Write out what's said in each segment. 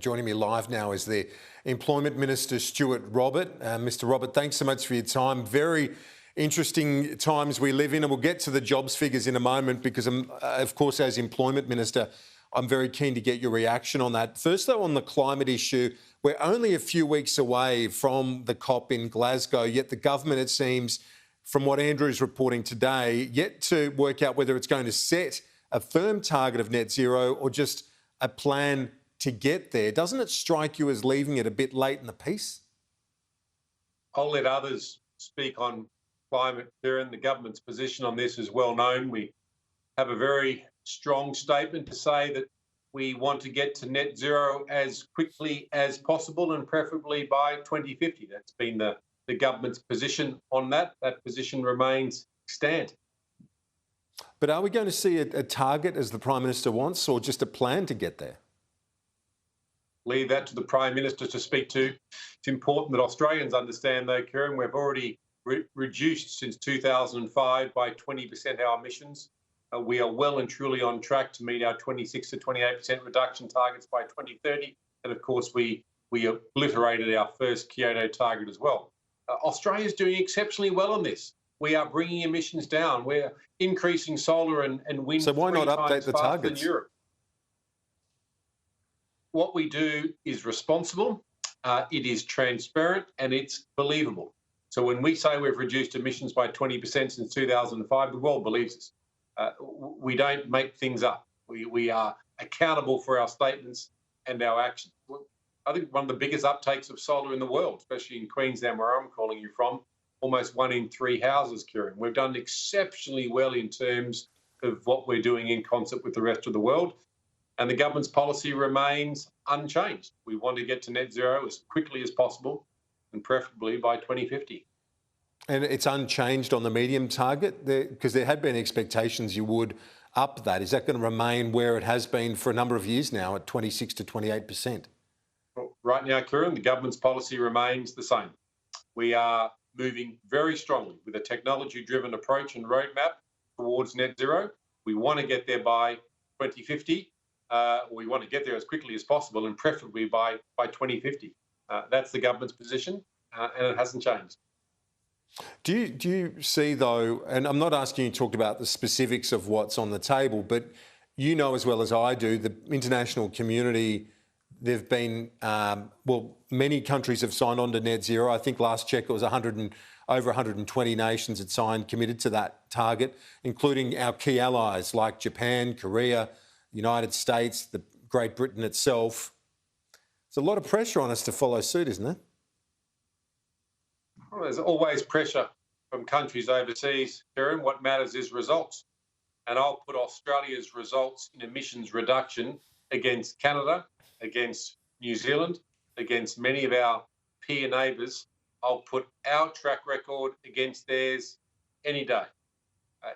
joining me live now is the Employment Minister Stuart Robert. Mr. Robert, thanks so much for your time. Very interesting times we live in, and we'll get to the jobs figures in a moment because, of course, as Employment Minister, I'm very keen to get your reaction on that. First, though, on the climate issue, we're only a few weeks away from the COP in Glasgow, yet the government, it seems, from what Andrew is reporting today, yet to work out whether it's going to set a firm target of net zero or just a plan to get there. Doesn't it strike you as leaving it a bit late in the piece? I'll let others speak on climate, Kieran. The government's position on this is well known. We have a very strong statement to say that we want to get to net zero as quickly as possible and preferably by 2050. That's been the government's position on that. That position remains extant. But are we going to see a target as the Prime Minister wants, or just a plan to get there? Leave that to the Prime Minister to speak to. It's important that Australians understand, though, Kieran, we've already reduced since 2005 by 20% our emissions. We are well and truly on track to meet our 26 to 28% reduction targets by 2030. And of course, we obliterated our first Kyoto target as well. Australia is doing exceptionally well on this. We are bringing emissions down. We're increasing solar and wind. So why not update the targets? Than Europe. What we do is responsible, it is transparent, and it's believable. So when we say we've reduced emissions by 20% since 2005, the world believes us. We don't make things up. We are accountable for our statements and our actions. I think one of the biggest uptakes of solar in the world, especially in Queensland, where I'm calling you from, almost 1 in 3 houses, Kieran. We've done exceptionally well in terms of what we're doing in concert with the rest of the world. And the government's policy remains unchanged. We want to get to net zero as quickly as possible and preferably by 2050. And it's unchanged on the medium target? Because there had been expectations you would up that. Is that going to remain where it has been for a number of years now at 26 to 28%? Well, right now, Kieran, the government's policy remains the same. We are moving very strongly with a technology-driven approach and roadmap towards net zero. We want to get there by 2050. We want to get there as quickly as possible and preferably by 2050. That's the government's position, and it hasn't changed. Do you see, though, and I'm not asking you to talk about the specifics of what's on the table, but you know as well as I do, the international community, there've been, many countries have signed on to net zero. I think last check it was over 120 nations had signed, committed to that target, including our key allies like Japan, Korea, United States, Great Britain itself. There's a lot of pressure on us to follow suit, isn't there? Well, there's always pressure from countries overseas, Kieran. What matters is results. And I'll put Australia's results in emissions reduction against Canada, against New Zealand, against many of our peer neighbours. I'll put our track record against theirs any day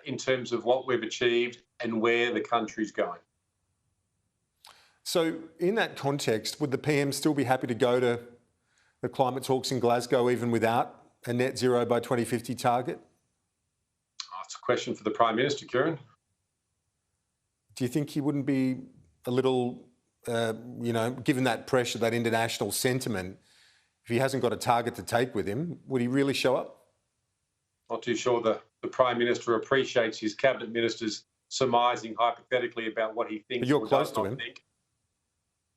in terms of what we've achieved and where the country's going. So in that context, would the PM still be happy to go to the climate talks in Glasgow even without a net zero by 2050 target? Oh, it's a question for the Prime Minister, Kieran. Do you think he wouldn't be a little, given that pressure, that international sentiment, if he hasn't got a target to take with him, would he really show up? Not too sure the Prime Minister appreciates his cabinet ministers surmising hypothetically about what he thinks. But you're close to him. Think.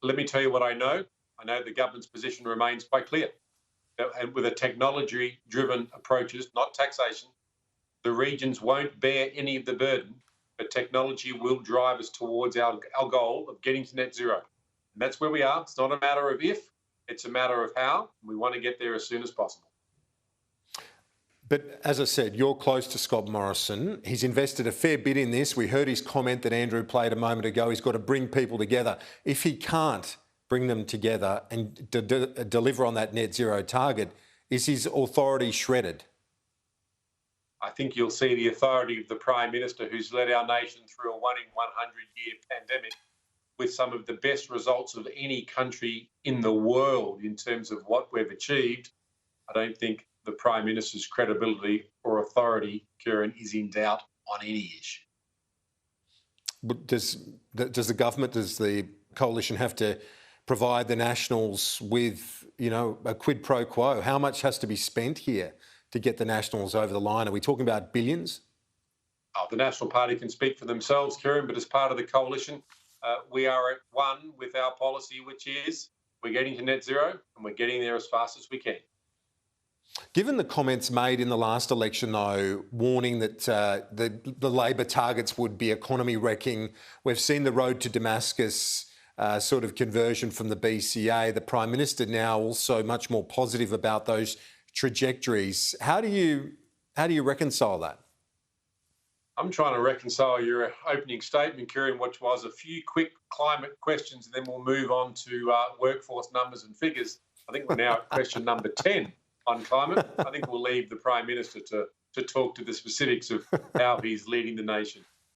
Let me tell you what I know. I know the government's position remains quite clear. And with a technology-driven approaches, not taxation, the regions won't bear any of the burden, but technology will drive us towards our goal of getting to net zero. And that's where we are. It's not a matter of if, it's a matter of how. We want to get there as soon as possible. But as I said, you're close to Scott Morrison. He's invested a fair bit in this. We heard his comment that Andrew played a moment ago. He's got to bring people together. If he can't bring them together and deliver on that net zero target, is his authority shredded? I think you'll see the authority of the Prime Minister, who's led our nation through a 1 in 100-year pandemic with some of the best results of any country in the world in terms of what we've achieved. I don't think the Prime Minister's credibility or authority, Kieran, is in doubt on any issue. But does the government, does the coalition have to provide the Nationals with, a quid pro quo? How much has to be spent here to get the Nationals over the line? Are we talking about billions? Oh, the National Party can speak for themselves, Kieran, but as part of the coalition, we are at one with our policy, which is we're getting to net zero and we're getting there as fast as we can. Given the comments made in the last election, though, warning that the Labor targets would be economy wrecking, we've seen the road to Damascus sort of conversion from the BCA. The Prime Minister now also much more positive about those trajectories. How do you reconcile that? I'm trying to reconcile your opening statement, Kieran, which was a few quick climate questions, and then we'll move on to workforce numbers and figures. I think we're now at question number 10 on climate. I think we'll leave the Prime Minister to talk to the specifics of how he's leading the nation.